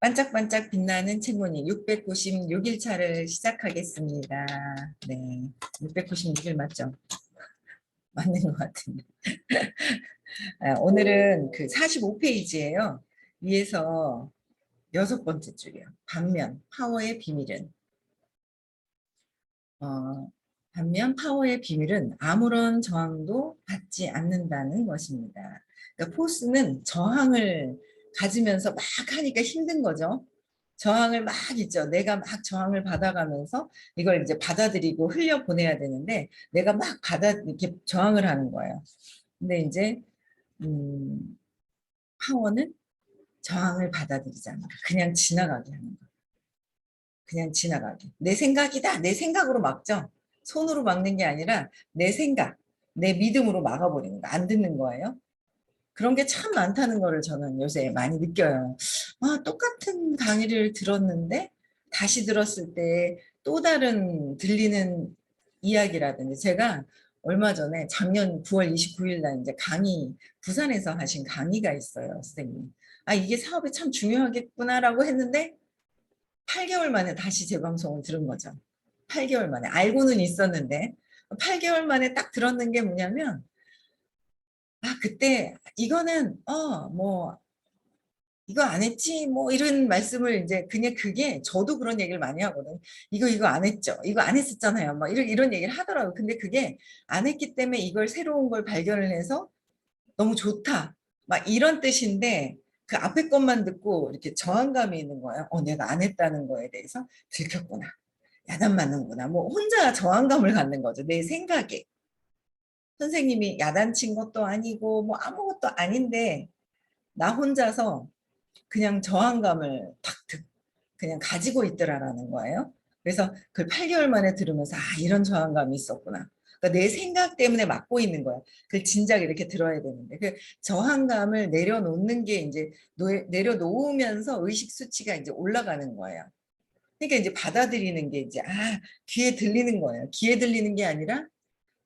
반짝반짝 빛나는 책무늬 696일차를 시작하겠습니다. 네, 696일 맞죠? 맞는 것 같은데. 오늘은 그 45페이지예요. 위에서 6번째 줄이요. 반면 파워의 비밀은 반면 파워의 비밀은 아무런 저항도 받지 않는다는 것입니다. 그러니까 포스는 저항을 가지면서 막 하니까 힘든 거죠. 저항을 막 있죠. 내가 막 저항을 받아가면서 이걸 이제 받아들이고 흘려 보내야 되는데 내가 막 이렇게 저항을 하는 거예요. 근데 이제 파워는 저항을 받아들이지 않는 거. 그냥 지나가게 하는 거. 그냥 지나가게. 내 생각이다. 내 생각으로 막죠. 손으로 막는 게 아니라 내 생각, 내 믿음으로 막아버리는 거. 안 듣는 거예요. 그런 게 참 많다는 거를 저는 요새 많이 느껴요. 똑같은 강의를 들었는데 다시 들었을 때 또 다른 들리는 이야기라든지 제가 얼마 전에 작년 9월 29일 날 이제 강의 부산에서 하신 강의가 있어요, 선생님. 이게 사업에 참 중요하겠구나라고 했는데 8개월 만에 다시 재방송을 들은 거죠. 8개월 만에. 알고는 있었는데 8개월 만에 딱 들었는 게 뭐냐면 그때 이거는 뭐 이거 안 했지 뭐 이런 말씀을 이제 그냥 그게 저도 그런 얘기를 많이 하거든. 이거 안 했죠. 이거 안 했었잖아요. 막 이런 얘기를 하더라고요. 근데 그게 안 했기 때문에 이걸 새로운 걸 발견을 해서 너무 좋다. 막 이런 뜻인데 그 앞에 것만 듣고 이렇게 저항감이 있는 거예요. 내가 안 했다는 거에 대해서 들켰구나. 야단 맞는구나. 뭐 혼자 저항감을 갖는 거죠. 내 생각에. 선생님이 야단친 것도 아니고 뭐 아무것도 아닌데 나 혼자서 그냥 저항감을 그냥 가지고 있더라라는 거예요. 그래서 그걸 8개월 만에 들으면서 이런 저항감이 있었구나. 그러니까 내 생각 때문에 막고 있는 거야. 그걸 진작 이렇게 들어야 되는데 그 저항감을 내려놓는 게 이제 내려놓으면서 의식 수치가 이제 올라가는 거예요. 그러니까 이제 받아들이는 게 이제 귀에 들리는 거예요. 귀에 들리는 게 아니라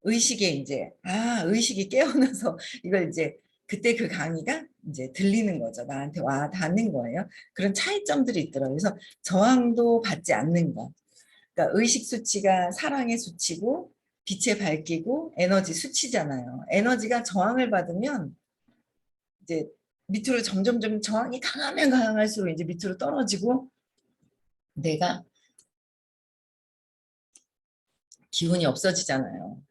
의식에 이제 의식이 깨어나서 이걸 이제 그때 그 강의가 이제 들리는 거죠. 나한테 와 닿는 거예요. 그런 차이점들이 있더라고요. 그래서 저항도 받지 않는 거. 그러니까 의식 수치가 사랑의 수치고 빛의 밝기고 에너지 수치잖아요. 에너지가 저항을 받으면 이제 밑으로 점점점 저항이 강하면 강할수록 이제 밑으로 떨어지고 내가 기운이 없어지잖아요.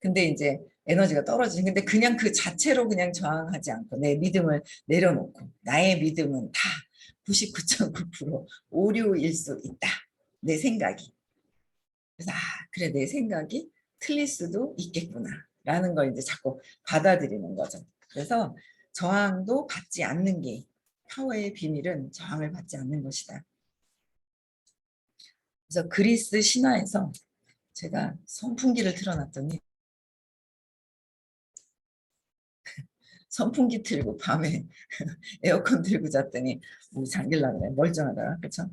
근데 이제 에너지가 떨어지는 근데 그냥 그 자체로 그냥 저항하지 않고 내 믿음을 내려놓고 나의 믿음은 다 99.9% 오류일 수 있다. 내 생각이. 그래서 그래 내 생각이 틀릴 수도 있겠구나 라는 걸 이제 자꾸 받아들이는 거죠. 그래서 저항도 받지 않는 게 파워의 비밀은 저항을 받지 않는 것이다. 그래서 그리스 신화에서 제가 선풍기를 틀어놨더니 선풍기 틀고 밤에 에어컨 틀고 잤더니 잠길라 그래. 멀쩡하더라. 그렇죠?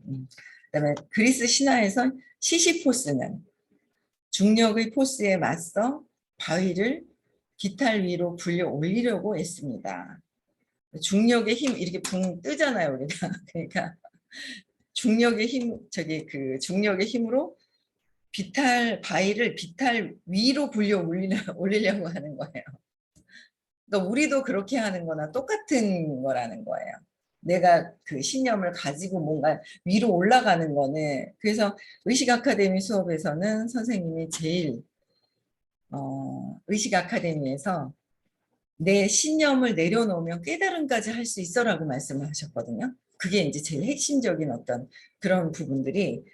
그다음에 그리스 신화에서 시시포스는 중력의 포스에 맞서 바위를 기탈 위로 굴려 올리려고 했습니다. 중력의 힘 이렇게 붕 뜨잖아요, 우리가. 그러니까 중력의 힘 그 중력의 힘으로 바위를 비탈 위로 굴려 올리려고 하는 거예요. 그러니까 우리도 그렇게 하는 거나 똑같은 거라는 거예요. 내가 그 신념을 가지고 뭔가 위로 올라가는 거는 그래서 의식 아카데미 수업에서는 선생님이 제일 의식 아카데미에서 내 신념을 내려놓으면 깨달음까지 할 수 있어라고 말씀을 하셨거든요. 그게 이제 제일 핵심적인 어떤 그런 부분들이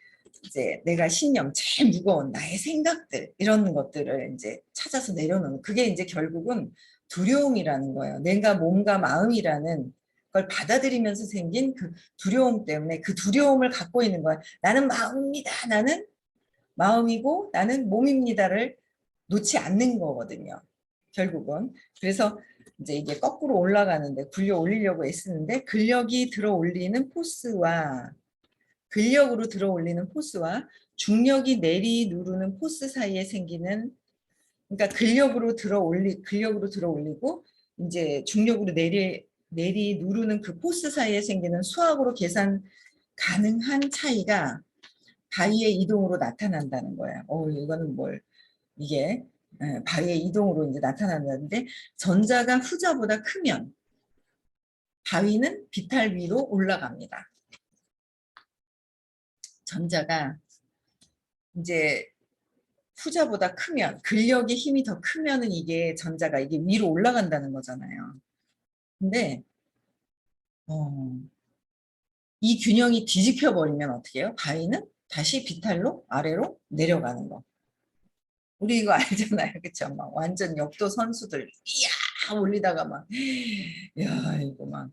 이제 내가 신념 제일 무거운 나의 생각들 이런 것들을 이제 찾아서 내려놓는 그게 이제 결국은 두려움이라는 거예요. 내가 몸과 마음이라는 걸 받아들이면서 생긴 그 두려움 때문에 그 두려움을 갖고 있는 거야. 나는 마음입니다. 나는 마음이고 나는 몸입니다를 놓지 않는 거거든요. 결국은. 그래서 이제 이게 거꾸로 올라가는데 굴려 올리려고 애쓰는데 근력으로 들어 올리는 포스와 중력이 내리 누르는 포스 사이에 생기는 그러니까 근력으로 들어 올리고 이제 중력으로 내리 누르는 그 포스 사이에 생기는 수학으로 계산 가능한 차이가 바위의 이동으로 나타난다는 거야. 이거는 이게 바위의 이동으로 이제 나타난다는데, 전자가 후자보다 크면 바위는 비탈 위로 올라갑니다. 전자가 이제 후자보다 크면, 근력의 힘이 더 크면은 전자가 이게 위로 올라간다는 거잖아요. 근데 이 균형이 뒤집혀 버리면 어떻게 해요? 바위는 다시 비탈로 아래로 내려가는 거. 우리 이거 알잖아요. 그쵸? 막 완전 역도 선수들 이야 올리다가 막 야 이거 막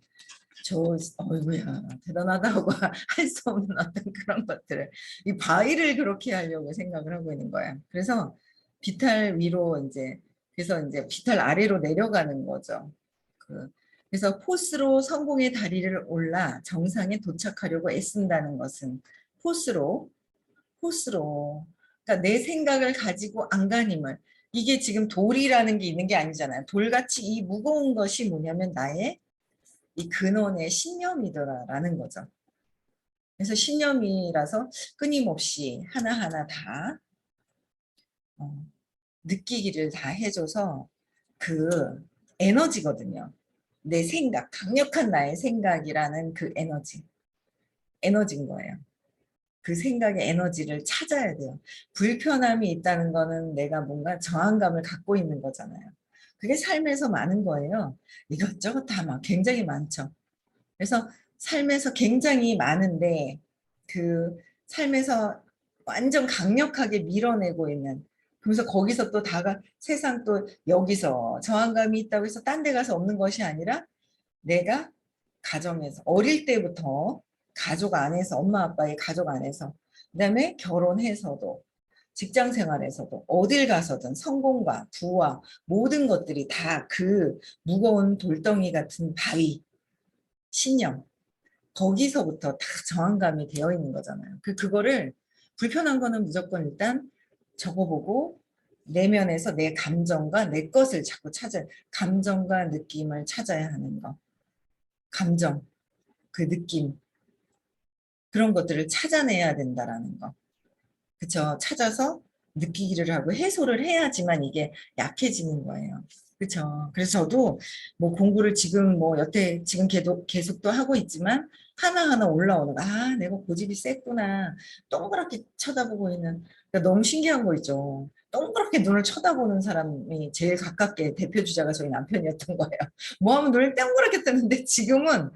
어이구야 대단하다고 할 수 없는 어떤 그런 것들을 이 바위를 그렇게 하려고 생각을 하고 있는 거야. 그래서 비탈 위로 그래서 이제 비탈 아래로 내려가는 거죠. 그래서 포스로 성공의 다리를 올라 정상에 도착하려고 애쓴다는 것은 포스로 그러니까 내 생각을 가지고 안간힘을, 이게 지금 돌이라는 게 있는 게 아니잖아요. 돌같이 이 무거운 것이 뭐냐면 나의 이 근원의 신념이더라라는 거죠. 그래서 신념이라서 끊임없이 하나하나 다 느끼기를 다 해줘서 그 에너지거든요. 내 생각, 강력한 나의 생각이라는 그 에너지인 거예요. 그 생각의 에너지를 찾아야 돼요. 불편함이 있다는 거는 내가 뭔가 저항감을 갖고 있는 거잖아요. 그게 삶에서 많은 거예요. 이것저것 다 막 굉장히 많죠. 그래서 삶에서 굉장히 많은데 그 삶에서 완전 강력하게 밀어내고 있는, 그래서 거기서 또 세상 또 여기서 저항감이 있다고 해서 딴 데 가서 없는 것이 아니라 내가 가정에서 어릴 때부터 가족 안에서 엄마 아빠의 가족 안에서 그다음에 결혼해서도 직장 생활에서도 어딜 가서든 성공과 부와 모든 것들이 다 그 무거운 돌덩이 같은 바위 신념 거기서부터 다 저항감이 되어 있는 거잖아요. 그거를 불편한 거는 무조건 일단 적어보고 내면에서 내 감정과 내 것을 자꾸 감정과 느낌을 찾아야 하는 거. 감정, 그 느낌, 그런 것들을 찾아내야 된다라는 거. 그쵸? 찾아서 느끼기를 하고 해소를 해야지만 이게 약해지는 거예요. 그쵸? 그래서 저도 뭐 공부를 지금 여태 지금 계속 또 하고 있지만 하나하나 올라오는 거. 내가 고집이 셌구나. 동그랗게 쳐다보고 있는. 그러니까 너무 신기한 거 있죠. 동그랗게 눈을 쳐다보는 사람이 제일 가깝게 대표 주자가 저희 남편이었던 거예요. 뭐 하면 눈을 동그랗게 뜨는데 지금은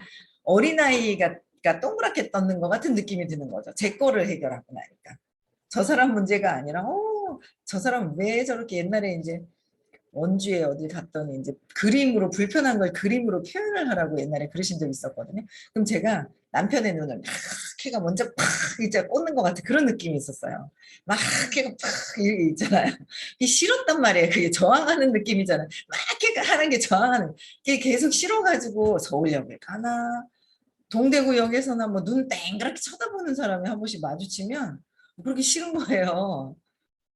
어린아이가 동그랗게 떴는 것 같은 느낌이 드는 거죠. 제 거를 해결하고 나니까. 저 사람 문제가 아니라 저 사람 왜 저렇게 옛날에 이제 원주에 어디 갔더니 이제 그림으로 불편한 걸 그림으로 표현을 하라고 옛날에 그러신 적이 있었거든요. 그럼 제가 남편의 눈을 막 걔가 먼저 팍 이제 꽂는 것 같은 그런 느낌이 있었어요. 막 걔가 팍 이렇게 있잖아요. 그게 싫었단 말이에요. 그게 저항하는 느낌이잖아요. 막 걔가 하는 게 저항하는 게 계속 싫어가지고 서울역에 가나 동대구역에서나 뭐 눈 땡그랗게 쳐다보는 사람이 한 번씩 마주치면 그렇게 싫은 거예요.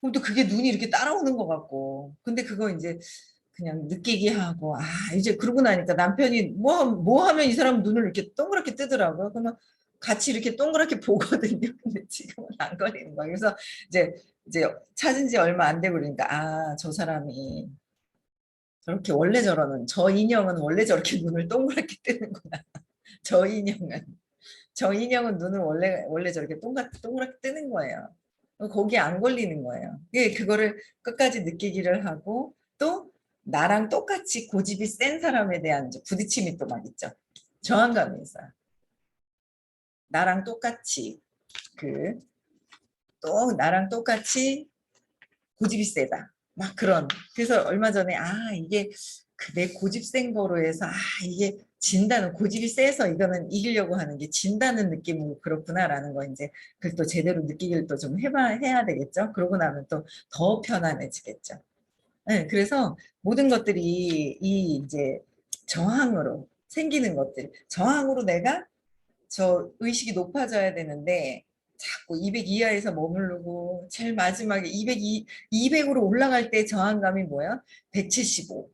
그럼 또 그게 눈이 이렇게 따라오는 것 같고. 근데 그거 이제 그냥 느끼게 하고, 이제 그러고 나니까 남편이 뭐 하면 이 사람 눈을 이렇게 동그랗게 뜨더라고요. 그러면 같이 이렇게 동그랗게 보거든요. 근데 지금은 안 걸리는 거예요. 그래서 이제 찾은 지 얼마 안 되고 그러니까, 저 사람이 저렇게 원래 저러는, 저 인형은 원래 저렇게 눈을 동그랗게 뜨는구나. 저 인형은. 저 인형은 눈을 원래 저렇게 동그랗게 뜨는 거예요. 거기에 안 걸리는 거예요. 그거를 끝까지 느끼기를 하고 또 나랑 똑같이 고집이 센 사람에 대한 이제 부딪힘이 또 막 있죠. 저항감이 있어요. 나랑 똑같이 또 나랑 똑같이 고집이 세다. 막 그래서 얼마 전에 이게 내 고집 센 거로 해서 이게 진다는 고집이 세서 이거는 이기려고 하는 게 진다는 느낌으로 그렇구나라는 거 이제 그걸 또 제대로 느끼기를 또 좀 해야 되겠죠. 그러고 나면 또 더 편안해지겠죠. 네, 그래서 모든 것들이 이 이제 저항으로 생기는 것들, 저항으로 내가 저 의식이 높아져야 되는데 자꾸 200 이하에서 머무르고 제일 마지막에 200으로 올라갈 때 저항감이 뭐야? 175.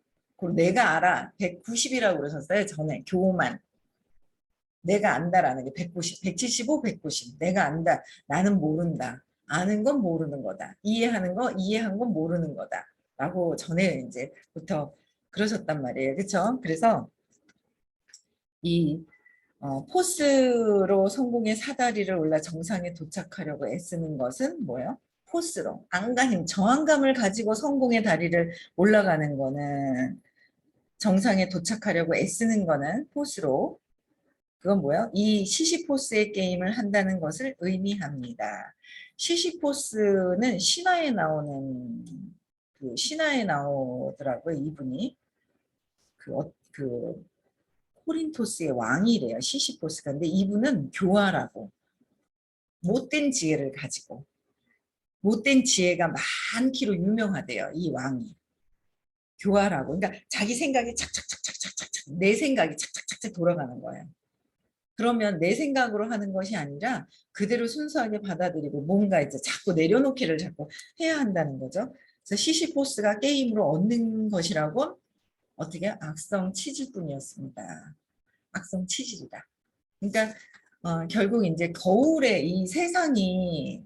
그리고 내가 알아. 190이라고 그러셨어요. 전에 교만. 내가 안다라는 게 190, 175, 190. 내가 안다. 나는 모른다. 아는 건 모르는 거다. 이해하는 거, 이해한 건 모르는 거다. 라고 전에 이제부터 그러셨단 말이에요. 그렇죠? 그래서 이 포스로 성공의 사다리를 올라 정상에 도착하려고 애쓰는 것은 뭐예요? 포스로. 안간힘, 저항감을 가지고 성공의 다리를 올라가는 거는 정상에 도착하려고 애쓰는 거는 포스로. 그건 뭐예요? 이 시시포스의 게임을 한다는 것을 의미합니다. 시시포스는 신화에 나오는 신화에 나오더라고요. 이분이 그 코린토스의 왕이래요. 시시포스가. 근데 이분은 교활하고 못된 지혜를 가지고 못된 지혜가 많기로 유명하대요. 이 왕이. 교활하고. 그러니까 자기 생각이 착착착착착착 내 생각이 착착착착 돌아가는 거예요. 그러면 내 생각으로 하는 것이 아니라 그대로 순수하게 받아들이고 뭔가 이제 자꾸 내려놓기를 자꾸 해야 한다는 거죠. 그래서 시시포스가 게임으로 얻는 것이라고 어떻게 악성 치질뿐이었습니다. 악성 치질이다. 그러니까 결국 이제 거울에 이 세상이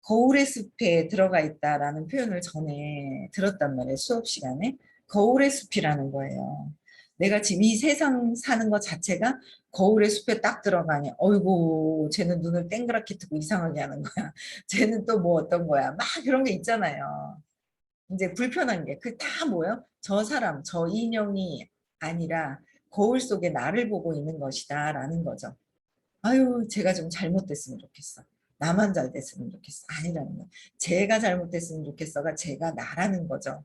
거울의 숲에 들어가 있다라는 표현을 전에 들었단 말이에요. 수업 시간에. 거울의 숲이라는 거예요. 내가 지금 이 세상 사는 것 자체가 거울의 숲에 딱 들어가니 어이구 쟤는 눈을 땡그랗게 뜨고 이상하게 하는 거야. 쟤는 또 뭐 어떤 거야. 막 그런 게 있잖아요. 이제 불편한 게 그 다 뭐예요? 저 사람, 저 인형이 아니라 거울 속에 나를 보고 있는 것이다 라는 거죠. 아유, 제가 좀 잘못됐으면 좋겠어. 나만 잘 됐으면 좋겠어. 아니라는 거. 제가 잘못됐으면 좋겠어가 제가 나라는 거죠.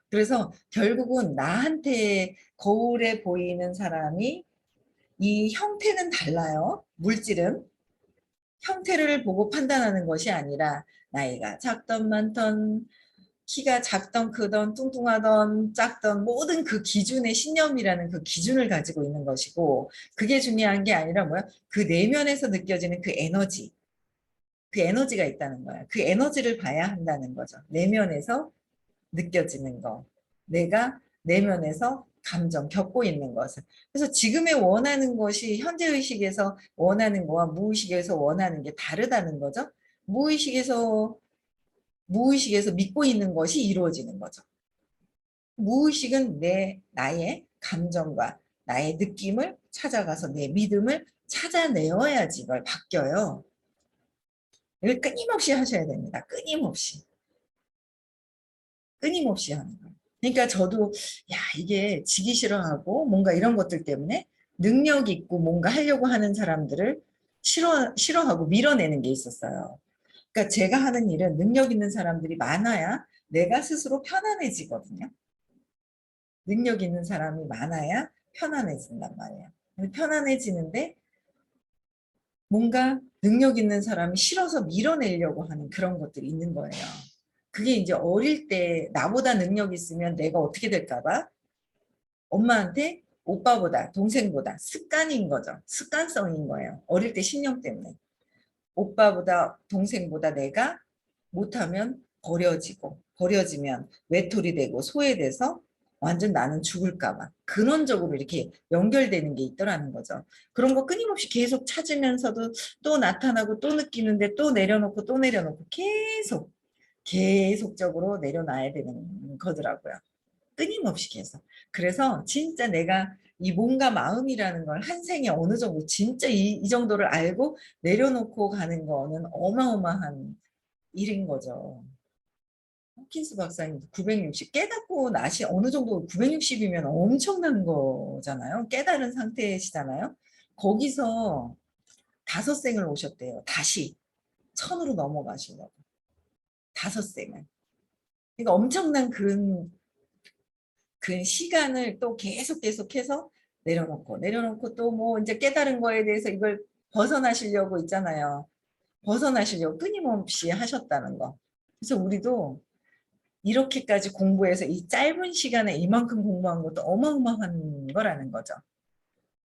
그래서 결국은 나한테 거울에 보이는 사람이 이 형태는 달라요. 물질은. 형태를 보고 판단하는 것이 아니라 나이가 작던 많던 키가 작던 크던 뚱뚱하던 작던 모든 그 기준의 신념이라는 그 기준을 가지고 있는 것이고 그게 중요한 게 아니라 뭐야? 그 내면에서 느껴지는 그 에너지. 그 에너지가 있다는 거야. 그 에너지를 봐야 한다는 거죠. 내면에서 느껴지는 거. 내가 내면에서 감정, 겪고 있는 것을. 그래서 지금의 원하는 것이 현재의식에서 원하는 거와 무의식에서 원하는 게 다르다는 거죠. 무의식에서 무의식에서 믿고 있는 것이 이루어지는 거죠. 무의식은 나의 감정과 나의 느낌을 찾아가서 내 믿음을 찾아내어야지 이걸 바뀌어요. 이걸 끊임없이 하셔야 됩니다. 끊임없이. 끊임없이 하는 거예요. 그러니까 저도 야 이게 지기 싫어하고 뭔가 이런 것들 때문에 능력 있고 뭔가 하려고 하는 사람들을 싫어하고 밀어내는 게 있었어요. 그러니까 제가 하는 일은 능력 있는 사람들이 많아야 내가 스스로 편안해지거든요. 능력 있는 사람이 많아야 편안해진단 말이에요. 편안해지는데 뭔가 능력 있는 사람이 싫어서 밀어내려고 하는 그런 것들이 있는 거예요. 그게 이제 어릴 때 나보다 능력 있으면 내가 어떻게 될까 봐 엄마한테 오빠보다 동생보다 습관인 거죠. 습관성인 거예요. 어릴 때 신념 때문에. 오빠보다 동생보다 내가 못하면 버려지면 외톨이 되고 소외돼서 완전 나는 죽을까 봐 근원적으로 이렇게 연결되는 게 있더라는 거죠. 그런 거 끊임없이 계속 찾으면서도 또 나타나고 또 느끼는데 또 내려놓고 또 내려놓고 계속적으로 내려놔야 되는 거더라고요. 끊임없이 계속. 그래서 진짜 내가 이 몸과 마음이라는 걸 한 생에 어느 정도 진짜 이 정도를 알고 내려놓고 가는 거는 어마어마한 일인 거죠. 호킨스 박사님 960 깨닫고 나시 어느 정도 960이면 엄청난 거잖아요. 깨달은 상태시잖아요. 거기서 5생을 오셨대요. 다시 천으로 넘어가시려고. 5생을. 그러니까 엄청난 그 시간을 또 계속해서 내려놓고 또 뭐 이제 깨달은 거에 대해서 이걸 벗어나시려고 있잖아요. 벗어나시려고 끊임없이 하셨다는 거. 그래서 우리도 이렇게까지 공부해서 이 짧은 시간에 이만큼 공부한 것도 어마어마한 거라는 거죠.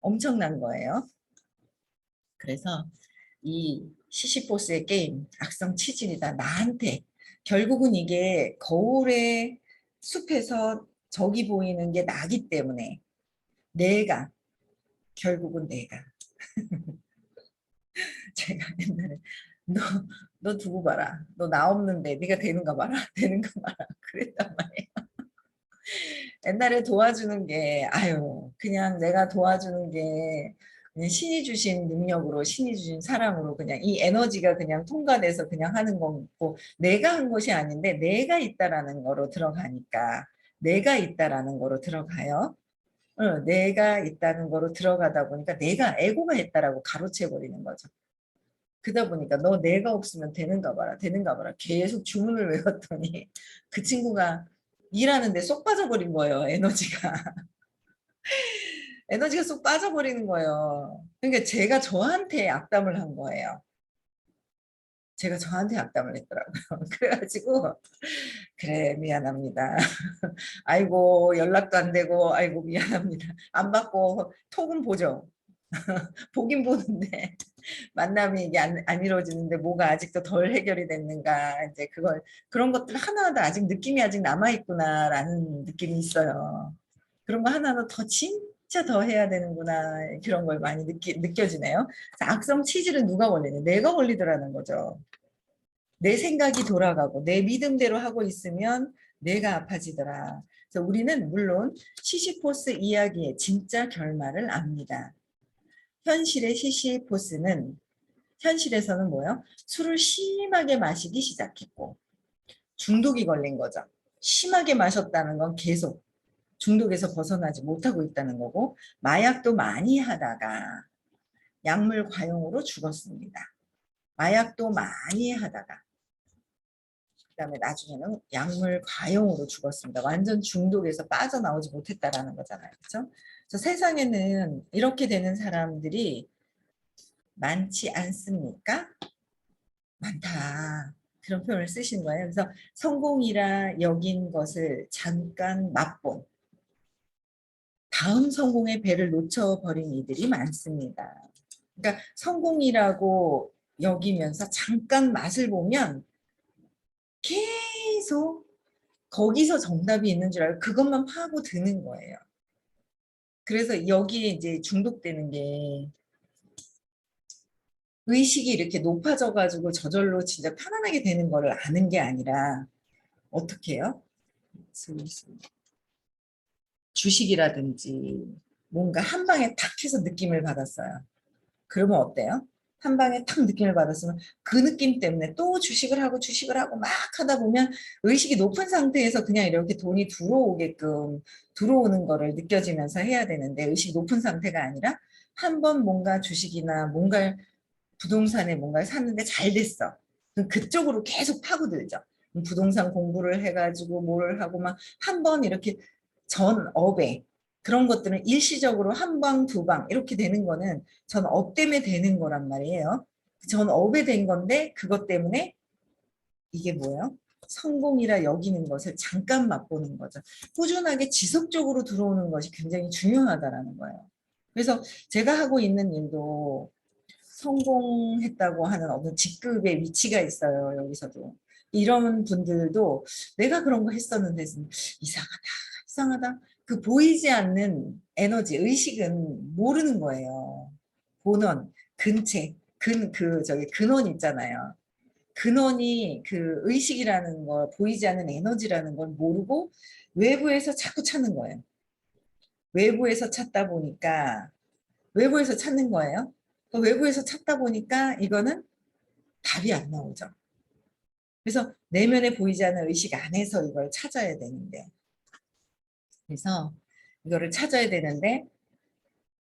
엄청난 거예요. 그래서 이 시시포스의 게임 악성 치질이다. 나한테 결국은 이게 거울의 숲에서 적이 보이는 게 나기 때문에 내가 결국은 내가 제가 옛날에 너, 너 두고 봐라. 너 나 없는데 네가 되는가 봐라. 되는가 봐라. 그랬단 말이에요. 옛날에 도와주는 게 아유 그냥 내가 도와주는 게 그냥 신이 주신 능력으로 신이 주신 사랑으로 그냥 이 에너지가 그냥 통과돼서 그냥 하는 거고 내가 한 것이 아닌데 내가 있다라는 거로 들어가니까 내가 있다라는 거로 들어가요. 내가 있다는 거로 들어가다 보니까 내가 에고가 있다라고 가로채 버리는 거죠. 그러다 보니까 너 내가 없으면 되는가 봐라 되는가 봐라 계속 주문을 외웠더니 그 친구가 일하는데 쏙 빠져버린 거예요. 에너지가 쏙 빠져버리는 거예요. 그러니까 제가 저한테 악담을 한 거예요. 제가 저한테 악담을 했더라고요. 그래가지고 그래 미안합니다. 아이고 연락도 안 되고 아이고 미안합니다. 안 받고 톡은 보죠. 보긴 보는데 만남이 이게 안 이루어지는데 뭐가 아직도 덜 해결이 됐는가 이제 그걸 그런 것들 하나하나 아직 느낌이 아직 남아 있구나라는 느낌이 있어요. 그런 거 하나하나 더 진짜 더 해야 되는구나 그런 걸 많이 느껴지네요. 악성 치질은 누가 걸리냐? 내가 걸리더라는 거죠. 내 생각이 돌아가고 내 믿음대로 하고 있으면 내가 아파지더라. 그래서 우리는 물론 시시포스 이야기의 진짜 결말을 압니다. 현실의 시시포스는 현실에서는 뭐예요? 술을 심하게 마시기 시작했고 중독이 걸린 거죠. 심하게 마셨다는 건 계속 중독에서 벗어나지 못하고 있다는 거고 마약도 많이 하다가 약물 과용으로 죽었습니다. 마약도 많이 하다가 그다음에 나중에는 약물 과용으로 죽었습니다. 완전 중독에서 빠져나오지 못했다라는 거잖아요. 그렇죠? 그래서 세상에는 이렇게 되는 사람들이 많지 않습니까? 많다. 그런 표현을 쓰신 거예요. 그래서 성공이라 여긴 것을 잠깐 맛본 다음 성공의 배를 놓쳐버린 이들이 많습니다. 그러니까 성공이라고 여기면서 잠깐 맛을 보면 계속 거기서 정답이 있는 줄 알고 그것만 파고 드는 거예요. 그래서 여기에 이제 중독되는 게 의식이 이렇게 높아져 가지고 저절로 진짜 편안하게 되는 거를 아는 게 아니라 어떻게 해요? 주식이라든지 뭔가 한 방에 탁 해서 느낌을 받았어요. 그러면 어때요? 한 방에 탁 느낌을 받았으면 그 느낌 때문에 또 주식을 하고 막 하다 보면 의식이 높은 상태에서 그냥 이렇게 돈이 들어오게끔 들어오는 거를 느껴지면서 해야 되는데 의식이 높은 상태가 아니라 한 번 뭔가 주식이나 뭔가 부동산에 뭔가를 샀는데 잘 됐어. 그럼 그쪽으로 계속 파고들죠. 부동산 공부를 해가지고 뭘 하고 막 한 번 이렇게 전업에 그런 것들은 일시적으로 한 방, 두 방 이렇게 되는 거는 전업 때문에 되는 거란 말이에요. 전업에 된 건데 그것 때문에 이게 뭐예요? 성공이라 여기는 것을 잠깐 맛보는 거죠. 꾸준하게 지속적으로 들어오는 것이 굉장히 중요하다라는 거예요. 그래서 제가 하고 있는 일도 성공했다고 하는 어떤 직급의 위치가 있어요. 여기서도. 이런 분들도 내가 그런 거 했었는데 이상하다. 이상하다. 그 보이지 않는 에너지, 의식은 모르는 거예요. 본원, 근체, 저기 근원 있잖아요. 근원이 그 의식이라는 걸, 보이지 않는 에너지라는 걸 모르고 외부에서 자꾸 찾는 거예요. 외부에서 찾다 보니까 외부에서 찾는 거예요. 그 외부에서 찾다 보니까 이거는 답이 안 나오죠. 그래서 내면에 보이지 않는 의식 안에서 이걸 찾아야 되는데 그래서 이거를 찾아야 되는데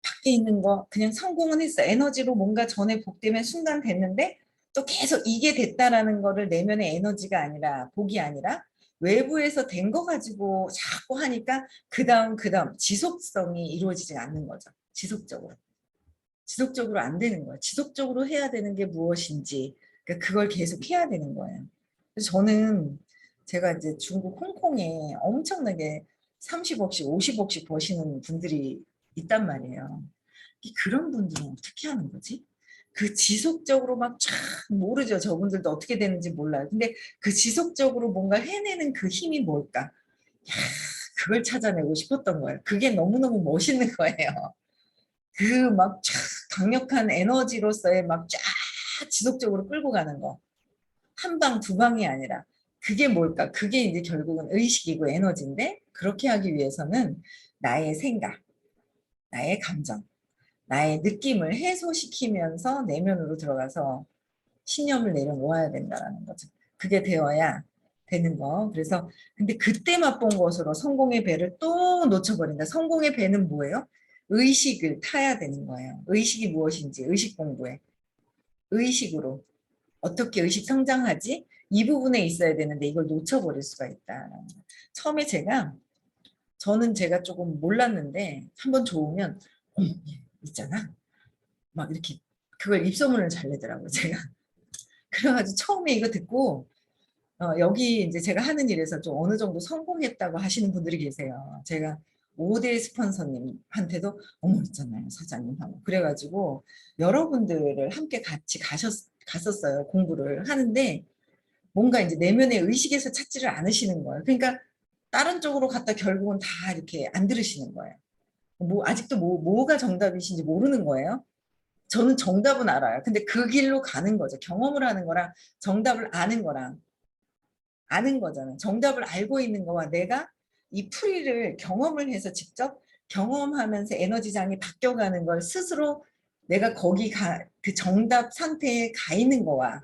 밖에 있는 거 그냥 성공은 했어. 에너지로 뭔가 전에 복되면 순간 됐는데 또 계속 이게 됐다라는 거를 내면의 에너지가 아니라 복이 아니라 외부에서 된 거 가지고 자꾸 하니까 그다음 지속성이 이루어지지 않는 거죠. 지속적으로 안 되는 거예요. 지속적으로 해야 되는 게 무엇인지 그러니까 그걸 계속 해야 되는 거예요. 그래서 저는 제가 이제 중국 홍콩에 엄청나게 30억씩 50억씩 버시는 분들이 있단 말이에요. 그런 분들은 어떻게 하는 거지? 그 지속적으로 막 쫙 모르죠. 저분들도 어떻게 되는지 몰라요. 근데 그 지속적으로 뭔가 해내는 그 힘이 뭘까? 야, 그걸 찾아내고 싶었던 거예요. 그게 너무너무 멋있는 거예요. 그 막 강력한 에너지로서의 막 쫙 지속적으로 끌고 가는 거. 한 방, 두 방이 아니라. 그게 뭘까? 그게 이제 결국은 의식이고 에너지인데, 그렇게 하기 위해서는 나의 생각, 나의 감정, 나의 느낌을 해소시키면서 내면으로 들어가서 신념을 내려놓아야 된다는 거죠. 그게 되어야 되는 거. 그래서 근데 그때 맛본 것으로 성공의 배를 또 놓쳐버린다. 성공의 배는 뭐예요? 의식을 타야 되는 거예요. 의식이 무엇인지 의식 공부에. 의식으로 어떻게 의식 성장하지? 이 부분에 있어야 되는데 이걸 놓쳐버릴 수가 있다. 처음에 저는 제가 조금 몰랐는데 한번 좋으면 있잖아. 막 이렇게 그걸 입소문을 잘 내더라고요. 제가. 그래가지고 처음에 이거 듣고 여기 이제 제가 하는 일에서 좀 어느 정도 성공했다고 하시는 분들이 계세요. 제가 5대 스폰서님한테도 어머 있잖아요 사장님 하고 그래가지고 여러분들을 함께 같이 갔었어요. 공부를 하는데 뭔가 이제 내면의 의식에서 찾지를 않으시는 거예요. 그러니까 다른 쪽으로 갔다 결국은 다 이렇게 안 들으시는 거예요. 뭐 아직도 뭐가 정답이신지 모르는 거예요. 저는 정답은 알아요. 근데 그 길로 가는 거죠. 경험을 하는 거랑 정답을 아는 거랑 아는 거잖아요. 정답을 알고 있는 거와 내가 이 풀이를 경험을 해서 직접 경험하면서 에너지장이 바뀌어가는 걸 스스로 내가 그 정답 상태에 가 있는 거와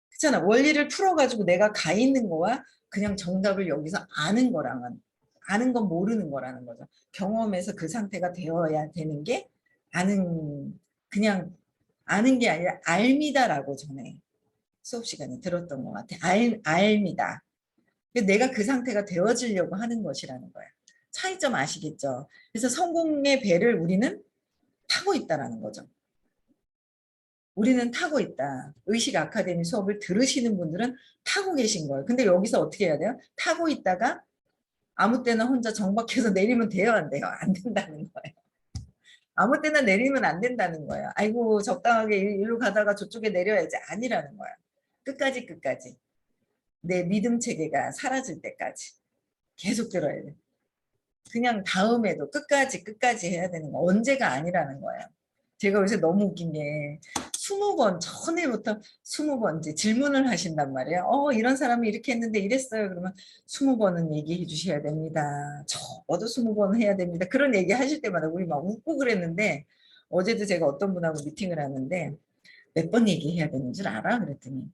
그렇잖아. 원리를 풀어가지고 내가 가 있는 거와 그냥 정답을 여기서 아는 거랑은 아는 건 모르는 거라는 거죠. 경험에서 그 상태가 되어야 되는 게 아는 그냥 아는 게 아니라 알미다라고 전에 수업 시간에 들었던 것 같아. 알미다. 내가 그 상태가 되어지려고 하는 것이라는 거야. 차이점 아시겠죠? 그래서 성공의 배를 우리는 타고 있다라는 거죠. 우리는 타고 있다. 의식 아카데미 수업을 들으시는 분들은 타고 계신 거예요. 근데 여기서 어떻게 해야 돼요? 타고 있다가 아무 때나 혼자 정박해서 내리면 돼요, 안 돼요? 안 된다는 거예요. 아무 때나 내리면 안 된다는 거예요. 아이고 적당하게 일로 가다가 저쪽에 내려야지 아니라는 거예요. 끝까지 내 믿음 체계가 사라질 때까지 계속 들어야 돼. 그냥 다음에도 끝까지 해야 되는 거 언제가 아니라는 거예요. 제가 요새 너무 웃긴 게 20번 전에부터 20번 이제 질문을 하신단 말이에요. 이런 사람이 이렇게 했는데 이랬어요. 그러면 20번은 얘기해 주셔야 됩니다. 저도 20번 해야 됩니다. 그런 얘기 하실 때마다 우리 막 웃고 그랬는데 어제도 제가 어떤 분하고 미팅을 하는데 몇 번 얘기해야 되는 줄 알아? 그랬더니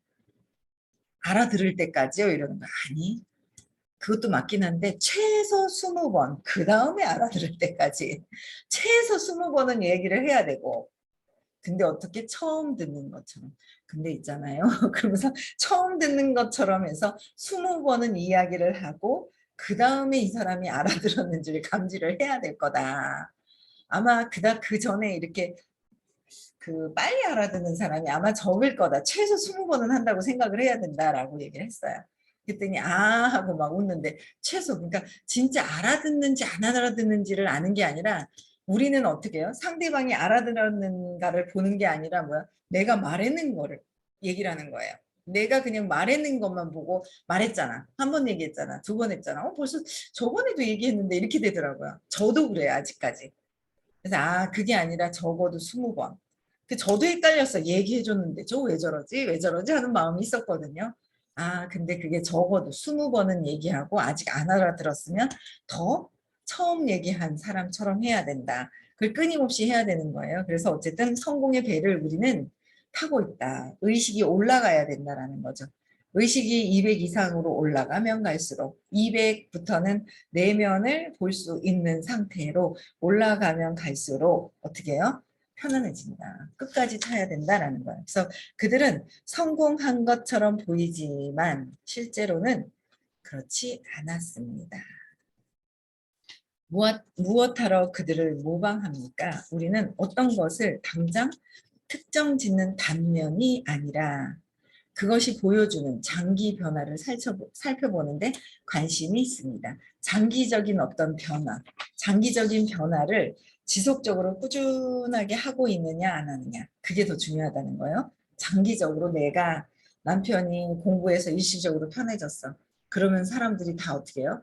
알아들을 때까지요? 이러는 거 아니. 그것도 맞긴 한데 최소 20번 그 다음에 알아들을 때까지 최소 20번은 얘기를 해야 되고 근데 어떻게 처음 듣는 것처럼 근데 있잖아요. 그러면서 처음 듣는 것처럼 해서 20번은 이야기를 하고 그 다음에 이 사람이 알아들었는지를 감지를 해야 될 거다. 아마 그 전에 이렇게 빨리 알아듣는 사람이 아마 적을 거다. 최소 20번은 한다고 생각을 해야 된다라고 얘기를 했어요. 그랬더니 하고 막 웃는데 최소 그러니까 진짜 알아듣는지 안 알아듣는지를 아는 게 아니라 우리는 어떻게 해요? 상대방이 알아들었는가를 보는 게 아니라 뭐야? 내가 말하는 거를 얘기를 하는 거예요. 내가 그냥 말하는 것만 보고 말했잖아. 한 번 얘기했잖아. 두 번 했잖아. 벌써 저번에도 얘기했는데 이렇게 되더라고요. 저도 그래요. 아직까지. 그래서 그게 아니라 적어도 20번. 저도 헷갈렸어. 얘기해줬는데 저 왜 저러지? 왜 저러지? 하는 마음이 있었거든요. 근데 그게 적어도 20번은 얘기하고 아직 안 알아들었으면 더 처음 얘기한 사람처럼 해야 된다. 그걸 끊임없이 해야 되는 거예요. 그래서 어쨌든 성공의 배를 우리는 타고 있다. 의식이 올라가야 된다라는 거죠. 의식이 200 이상으로 올라가면 갈수록 200부터는 내면을 볼 수 있는 상태로 올라가면 갈수록 어떻게 해요? 편안해진다. 끝까지 타야 된다라는 거예요. 그래서 그들은 성공한 것처럼 보이지만 실제로는 그렇지 않았습니다. 무엇하러 그들을 모방합니까? 우리는 어떤 것을 당장 특정 짓는 단면이 아니라 그것이 보여주는 장기 변화를 살펴보는데 관심이 있습니다. 장기적인 어떤 변화, 장기적인 변화를 지속적으로 꾸준하게 하고 있느냐 안 하느냐 그게 더 중요하다는 거예요. 장기적으로 내가 남편이 공부해서 일시적으로 편해졌어. 그러면 사람들이 다 어떻게 해요?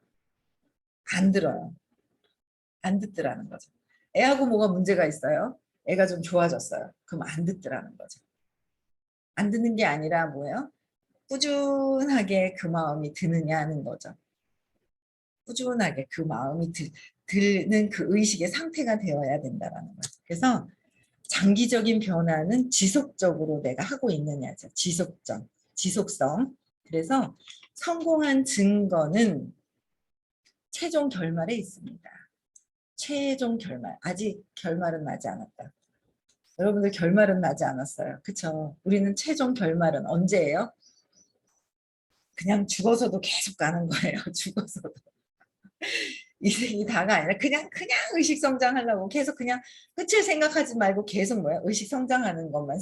안 들어요. 안 듣더라는 거죠. 애하고 뭐가 문제가 있어요? 애가 좀 좋아졌어요. 그럼 안 듣더라는 거죠. 안 듣는 게 아니라 뭐예요? 꾸준하게 그 마음이 드느냐는 거죠. 꾸준하게 그 마음이 드는 그 의식의 상태가 되어야 된다는 거죠. 그래서 장기적인 변화는 지속적으로 내가 하고 있느냐죠. 지속성. 그래서 성공한 증거는 최종 결말에 있습니다. 최종 결말. 아직 결말은 나지 않았다. 여러분들 결말은 나지 않았어요. 그쵸? 우리는 최종 결말은 언제예요? 그냥 죽어서도 계속 가는 거예요. 죽어서도. 인생이 다가 아니라 그냥 의식 성장하려고 계속 그냥 끝을 생각하지 말고 계속 뭐야? 의식 성장하는 것만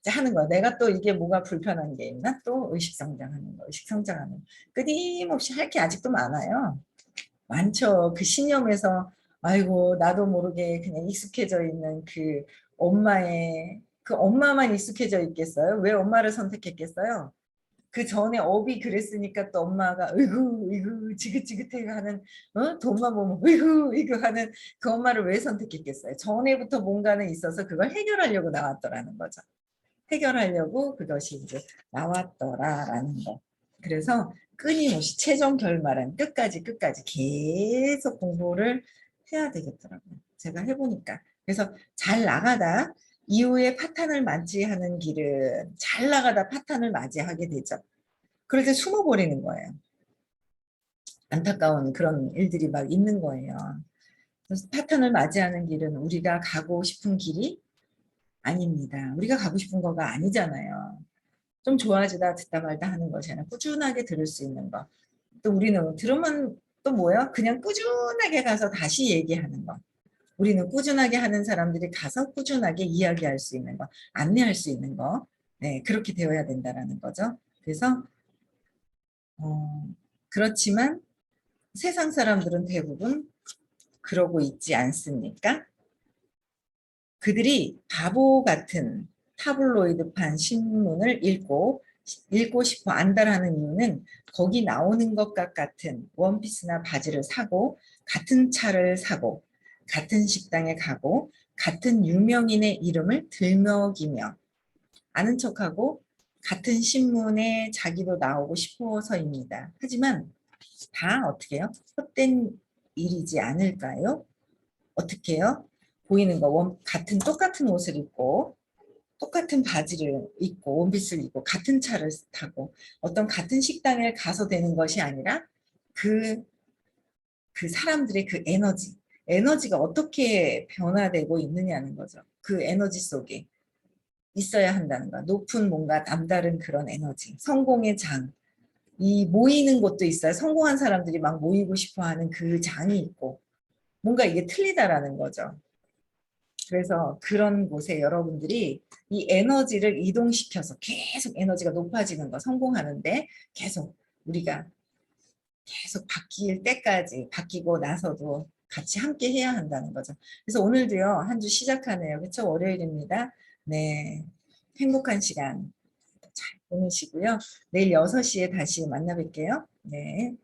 하는 거야. 내가 또 이게 뭐가 불편한 게 있나? 또 의식 성장하는 거, 의식 성장하는 거. 끊임없이 할 게 아직도 많아요. 많죠. 그 신념에서 아이고 나도 모르게 그냥 익숙해져 있는 그 엄마만 익숙해져 있겠어요? 왜 엄마를 선택했겠어요? 그 전에 업이 그랬으니까 또 엄마가 으이구 으이구 지긋지긋해 하는 돈만 보면 으이구 으이구 하는 그 엄마를 왜 선택했겠어요? 전에부터 뭔가는 있어서 그걸 해결하려고 나왔더라는 거죠. 해결하려고 그것이 이제 나왔더라라는 거. 그래서 끊임없이 최종 결말은 끝까지 계속 공부를 해야 되겠더라고요. 제가 해보니까. 그래서 잘 나가다 이후에 파탄을 맞이하는 길은 잘 나가다 파탄을 맞이하게 되죠. 그럴 때 숨어버리는 거예요. 안타까운 그런 일들이 막 있는 거예요. 그래서 파탄을 맞이하는 길은 우리가 가고 싶은 길이 아닙니다. 우리가 가고 싶은 거가 아니잖아요. 좀 좋아지다 듣다 말다 하는 것이잖아요. 꾸준하게 들을 수 있는 거. 또 우리는 들으면 또 뭐야? 그냥 꾸준하게 가서 다시 얘기하는 거. 우리는 꾸준하게 하는 사람들이 가서 꾸준하게 이야기할 수 있는 거, 안내할 수 있는 거. 네, 그렇게 되어야 된다는 거죠. 그래서 어, 그렇지만 세상 사람들은 대부분 그러고 있지 않습니까? 그들이 바보 같은 타블로이드판 신문을 읽고 싶어 안달하는 이유는 거기 나오는 것과 같은 원피스나 바지를 사고 같은 차를 사고 같은 식당에 가고 같은 유명인의 이름을 들먹이며 아는 척하고 같은 신문에 자기도 나오고 싶어서입니다. 하지만 다 어떻게 해요? 헛된 일이지 않을까요? 어떻게 해요? 보이는 거 똑같은 옷을 입고 똑같은 바지를 입고 원피스를 입고 같은 차를 타고 어떤 같은 식당에 가서 되는 것이 아니라 그, 그 사람들의 그 에너지가 어떻게 변화되고 있느냐는 거죠. 그 에너지 속에 있어야 한다는 거야. 높은 뭔가 남다른 그런 에너지, 성공의 장. 이 모이는 곳도 있어요. 성공한 사람들이 막 모이고 싶어 하는 그 장이 있고 뭔가 이게 틀리다라는 거죠. 그래서 그런 곳에 여러분들이 이 에너지를 이동시켜서 계속 에너지가 높아지는 거 성공하는데 계속 우리가 계속 바뀔 때까지 바뀌고 나서도 같이 함께 해야 한다는 거죠. 그래서 오늘도요 한 주 시작하네요. 그렇죠? 월요일입니다. 네, 행복한 시간 잘 보내시고요. 내일 6시에 다시 만나 뵐게요. 네.